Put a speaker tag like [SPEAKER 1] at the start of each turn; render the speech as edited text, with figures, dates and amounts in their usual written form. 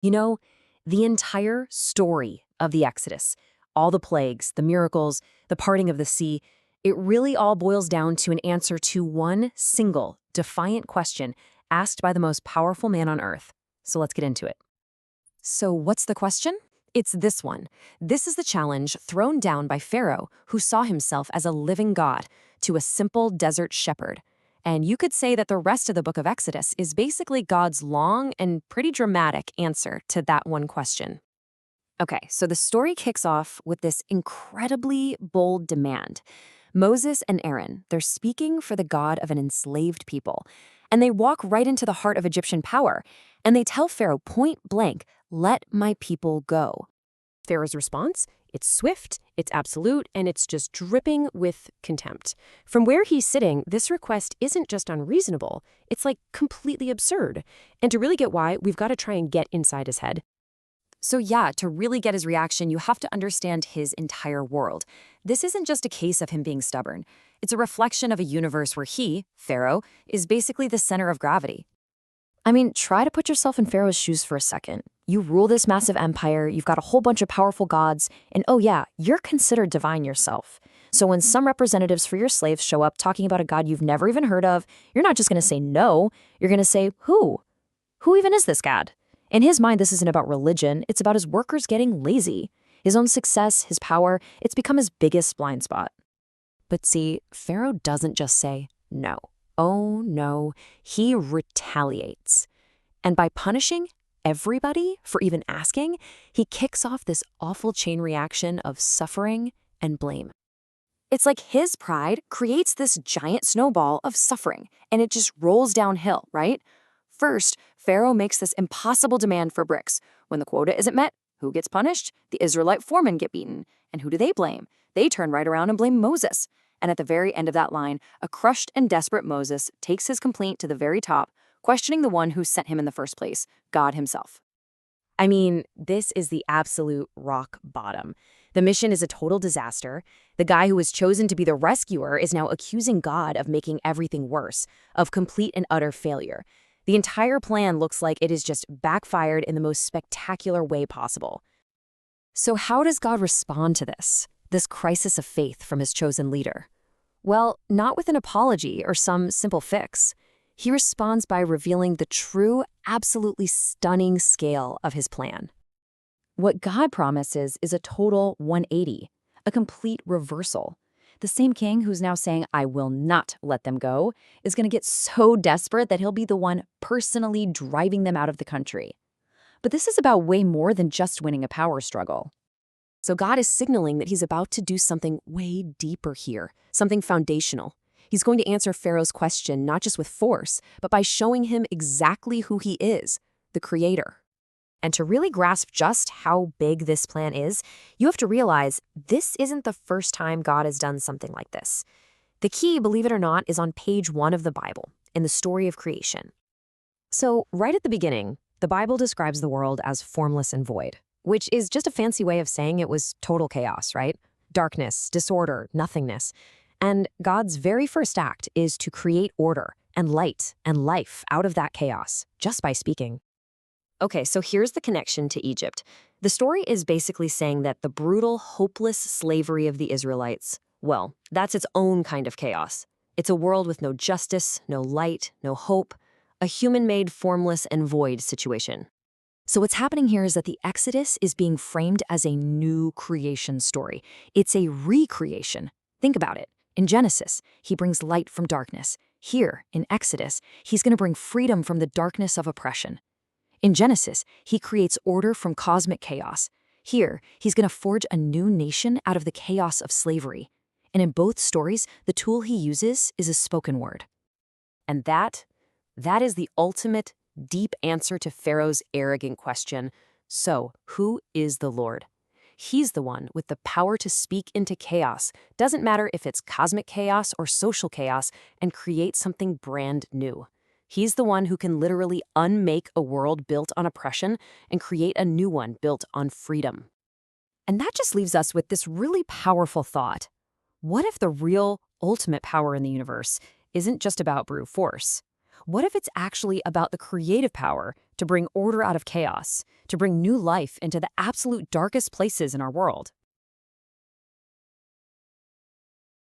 [SPEAKER 1] You know, the entire story of the Exodus, all the plagues, the miracles, the parting of the sea, it really all boils down to an answer to one single, defiant question asked by the most powerful man on earth. So let's get into it. So what's the question? It's this one. This is the challenge thrown down by Pharaoh, who saw himself as a living God, to a simple desert shepherd. And you could say that the rest of the book of Exodus is basically God's long and pretty dramatic answer to that one question. Okay, so the story kicks off with this incredibly bold demand. Moses and Aaron, they're speaking for the God of an enslaved people. And they walk right into the heart of Egyptian power. And they tell Pharaoh point blank, "Let my people go." Pharaoh's response? It's swift, it's absolute, and it's just dripping with contempt. From where he's sitting, this request isn't just unreasonable, it's like completely absurd. And to really get why, we've got to try and get inside his head. So yeah, to really get his reaction, you have to understand his entire world. This isn't just a case of him being stubborn. It's a reflection of a universe where he, Pharaoh, is basically the center of gravity. I mean, try to put yourself in Pharaoh's shoes for a second. You rule this massive empire, you've got a whole bunch of powerful gods, and oh yeah, you're considered divine yourself. So when some representatives for your slaves show up talking about a god you've never even heard of, you're not just going to say no, you're going to say, who? Who even is this god? In his mind, this isn't about religion, it's about his workers getting lazy. His own success, his power, it's become his biggest blind spot. But see, Pharaoh doesn't just say no. Oh no, he retaliates. And by punishing everybody for even asking, he kicks off this awful chain reaction of suffering and blame. It's like his pride creates this giant snowball of suffering, and it just rolls downhill, right? First, Pharaoh makes this impossible demand for bricks. When the quota isn't met, who gets punished? The Israelite foremen get beaten. And who do they blame? They turn right around and blame Moses. And at the very end of that line, a crushed and desperate Moses takes his complaint to the very top, questioning the one who sent him in the first place, God himself. I mean, this is the absolute rock bottom. The mission is a total disaster. The guy who was chosen to be the rescuer is now accusing God of making everything worse, of complete and utter failure. The entire plan looks like it is just backfired in the most spectacular way possible. So how does God respond to this crisis of faith from his chosen leader? Well, not with an apology or some simple fix. He responds by revealing the true, absolutely stunning scale of his plan. What God promises is a total 180, a complete reversal. The same king who's now saying, "I will not let them go," is going to get so desperate that he'll be the one personally driving them out of the country. But this is about way more than just winning a power struggle. So God is signaling that he's about to do something way deeper here, something foundational. He's going to answer Pharaoh's question not just with force, but by showing him exactly who he is, the creator. And to really grasp just how big this plan is, you have to realize this isn't the first time God has done something like this. The key, believe it or not, is on page 1 of the Bible, in the story of creation. So right at the beginning, the Bible describes the world as formless and void, which is just a fancy way of saying it was total chaos, right? Darkness, disorder, nothingness. And God's very first act is to create order and light and life out of that chaos, just by speaking. Okay, so here's the connection to Egypt. The story is basically saying that the brutal, hopeless slavery of the Israelites, well, that's its own kind of chaos. It's a world with no justice, no light, no hope, a human-made, formless, and void situation. So what's happening here is that the Exodus is being framed as a new creation story. It's a recreation. Think about it. In Genesis, he brings light from darkness. Here, in Exodus, he's going to bring freedom from the darkness of oppression. In Genesis, he creates order from cosmic chaos. Here, he's going to forge a new nation out of the chaos of slavery. And in both stories, the tool he uses is a spoken word. And that is the ultimate, deep answer to Pharaoh's arrogant question. So, who is the Lord? He's the one with the power to speak into chaos. Doesn't matter if it's cosmic chaos or social chaos, and create something brand new. He's the one who can literally unmake a world built on oppression and create a new one built on freedom. And that just leaves us with this really powerful thought. What if the real, ultimate power in the universe isn't just about brute force? What if it's actually about the creative power to bring order out of chaos, to bring new life into the absolute darkest places in our world.